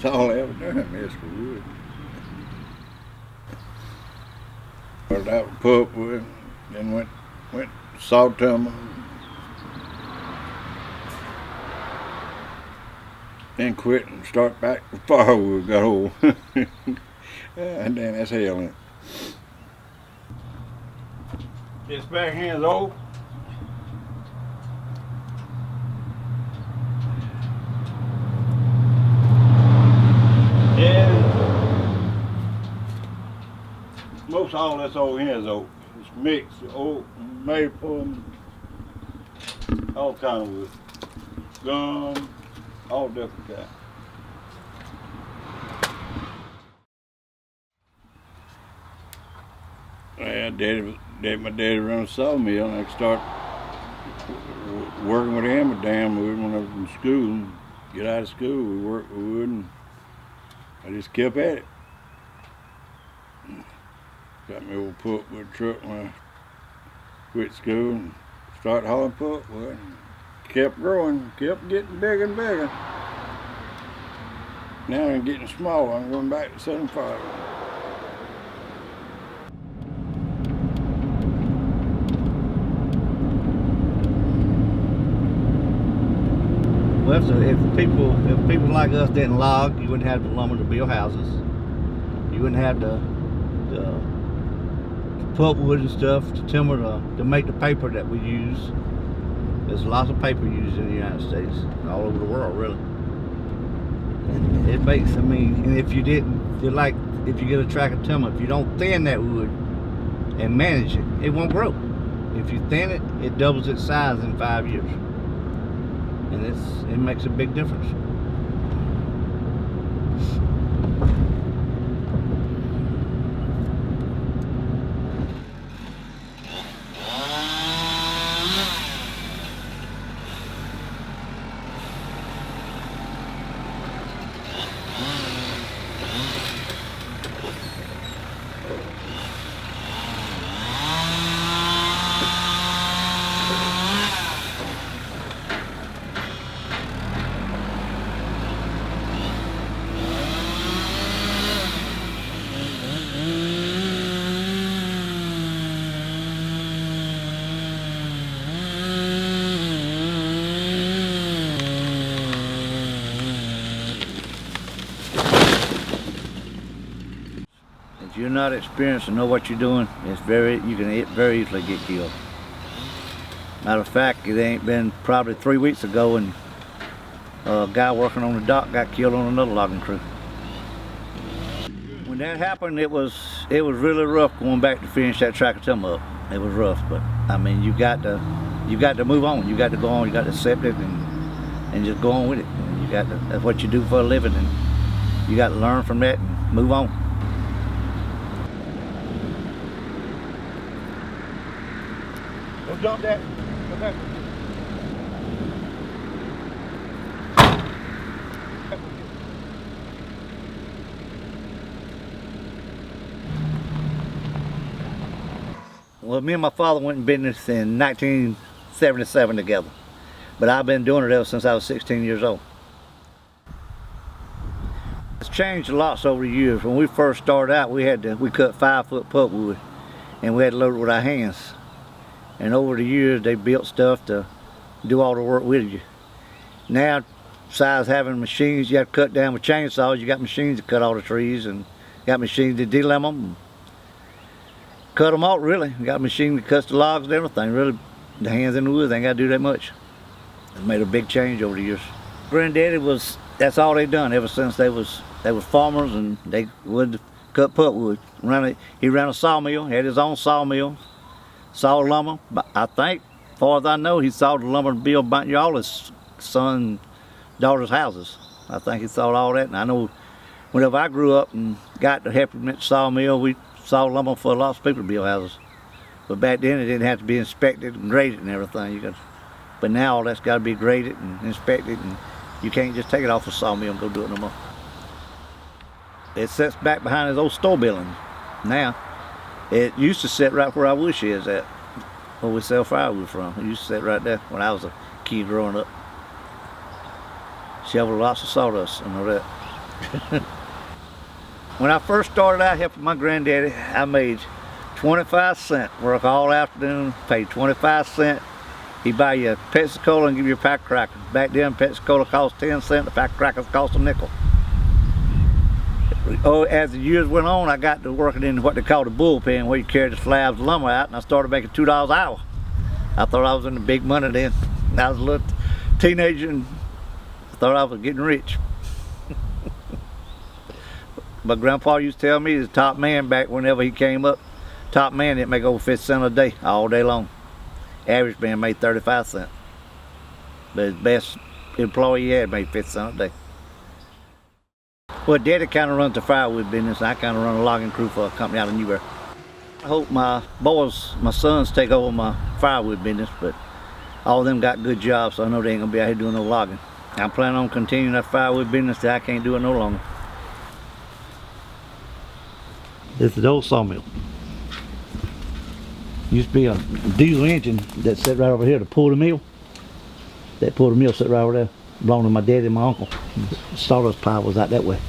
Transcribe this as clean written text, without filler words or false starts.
That's all I ever done, mess for wood. Started out with pulpwood, then went saw timber, then quit and start back with firewood. Got old, and then that's hell in it. This back hand's old. Most all this old hand's old. It's mixed, old maple, all kind of wood. Gum, all different kinds. Yeah, my daddy run a sawmill, and I could start working with him with damn wood when I was in school. Get out of school, we worked with wood, and I just kept at it. Got me old pulpwood truck when I quit school and started hauling pulpwood. Kept growing, kept getting bigger and bigger. Now I'm getting small. I'm going back to selling firewood. Well, so if people like us didn't log, you wouldn't have the lumber to build houses. You wouldn't have the pulpwood and stuff, the timber to make the paper that we use. There's lots of paper used in the United States, all over the world, really. And it makes, I mean, and if you didn't, like, if you get a tract of timber, if you don't thin that wood and manage it, it won't grow. If you thin it, it doubles its size in 5 years. And it makes a big difference. If you're not experienced and know what you're doing, you can very easily get killed. Matter of fact, it ain't been probably 3 weeks ago, and a guy working on the dock got killed on another logging crew. When that happened, it was really rough going back to finish that tract of timber up. It was rough, but I mean, you got to move on. You got to go on. You got to accept it and just go on with it. And that's what you do for a living, and you got to learn from that and move on. Don't dump that. Okay. Well, me and my father went in business in 1977 together, but I've been doing it ever since I was 16 years old. It's changed a lot over the years. When we first started out, we cut 5-foot pulpwood, and we had to load it with our hands. And over the years, they built stuff to do all the work with you. Now, besides having machines, you have to cut down with chainsaws. You got machines to cut all the trees, and got machines to delimb them, and cut them out. Really, you got a machine that cuts the logs and everything. Really, the hands in the wood, they ain't got to do that much. It made a big change over the years. Granddaddy that's all they done ever since they was farmers, and they would cut pulpwood. He ran a sawmill, had his own sawmill. Saw lumber, but I think, as far as I know, he sawed the lumber to build all his son, daughter's houses. I think he sawed all that, and I know whenever I grew up and got to help him at the sawmill, we sawed lumber for lots of people to build houses. But back then, it didn't have to be inspected and graded and everything. But now all that's got to be graded and inspected, and you can't just take it off a sawmill and go do it no more. It sits back behind his old store building now. It used to sit right where our woodshed is at, where we sell firewood from. It used to sit right there when I was a kid growing up. Shoveled lots of sawdust, I know that. When I first started out helping my granddaddy, I made 25 cents. Work all afternoon, paid 25 cents. He'd buy you a Pepsi Cola and give you a pack of crackers. Back then, Pepsi Cola cost 10 cents, the pack of crackers cost a nickel. Oh, as the years went on, I got to working in what they call the bullpen, where you carry the slabs of lumber out, and I started making $2 an hour. I thought I was in the big money then. I was a little teenager and I thought I was getting rich. But Grandpa used to tell me he was the top man back whenever he came up. Top man didn't make over 50 cents a day, all day long. Average man made 35 cents. But his best employee he had made 50 cents a day. Well, Daddy kind of runs the firewood business, and I kind of run a logging crew for a company out of Newberry. I hope my boys, my sons, take over my firewood business, but all of them got good jobs, so I know they ain't gonna be out here doing no logging. I'm planning on continuing that firewood business till I can't do it no longer. This is the old sawmill. Used to be a diesel engine that sat right over here to pull the mill. That pull the mill sat right over there, belonged to my daddy and my uncle. The sawdust pile was out that way.